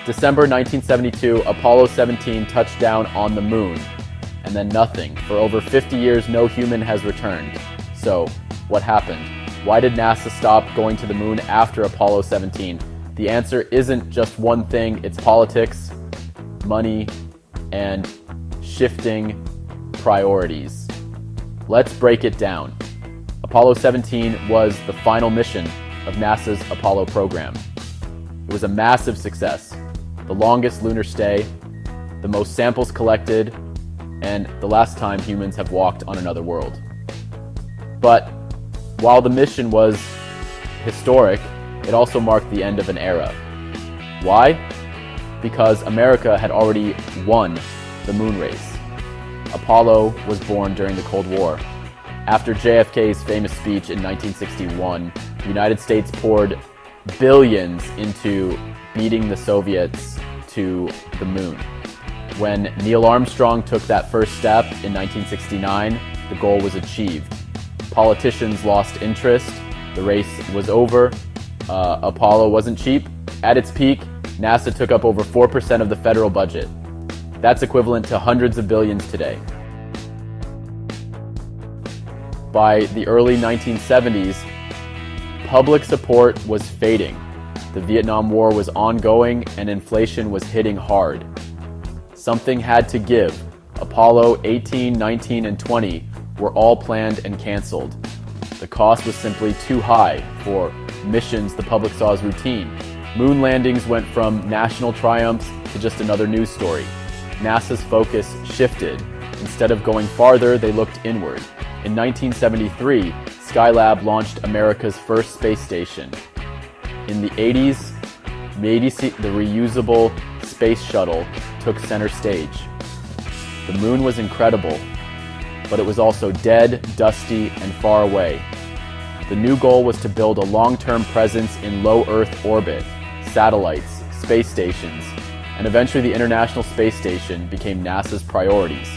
December 1972, Apollo 17 touched down on the moon, and then nothing. For over 50 years, no human has returned. So, what happened? Why did NASA stop going to the moon after Apollo 17? The answer isn't just one thing, it's politics, money, and shifting priorities. Let's break it down. Apollo 17 was the final mission of NASA's Apollo program. It was a massive success, the longest lunar stay, the most samples collected, and the last time humans have walked on another world. But while the mission was historic, it also marked the end of an era. Why? Because America had already won the moon race. Apollo was born during the Cold War. After JFK's famous speech in 1961, the United States poured billions into beating the Soviets to the moon. When Neil Armstrong took that first step in 1969, the goal was achieved. Politicians lost interest, the race was over, Apollo wasn't cheap. At its peak, NASA took up over 4% of the federal budget. That's equivalent to hundreds of billions today. By the early 1970s, public support was fading. The Vietnam War was ongoing and inflation was hitting hard. Something had to give. Apollo 18, 19, and 20 were all planned and canceled. The cost was simply too high for missions the public saw as routine. Moon landings went from national triumphs to just another news story. NASA's focus shifted. Instead of going farther, they looked inward. In 1973, Skylab launched America's first space station. In the 80s, the reusable Space Shuttle took center stage. The moon was incredible, but it was also dead, dusty, and far away. The new goal was to build a long-term presence in low Earth orbit, satellites, space stations, and eventually the International Space Station became NASA's priorities.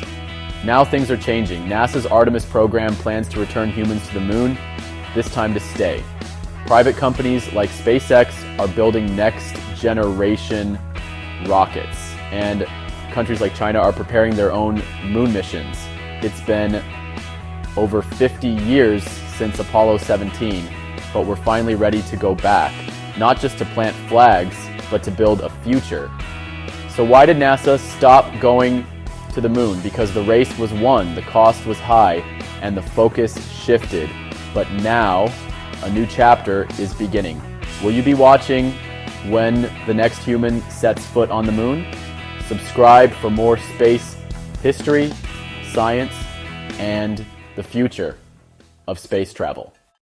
Now things are changing. NASA's Artemis program plans to return humans to the moon, this time to stay. Private companies like SpaceX are building next-generation rockets, and countries like China are preparing their own moon missions. It's been over 50 years since Apollo 17, but we're finally ready to go back, not just to plant flags, but to build a future. So why did NASA stop going to the moon? Because the race was won, the cost was high, and the focus shifted. But now, a new chapter is beginning. Will you be watching when the next human sets foot on the moon? Subscribe for more space history, science, and the future of space travel.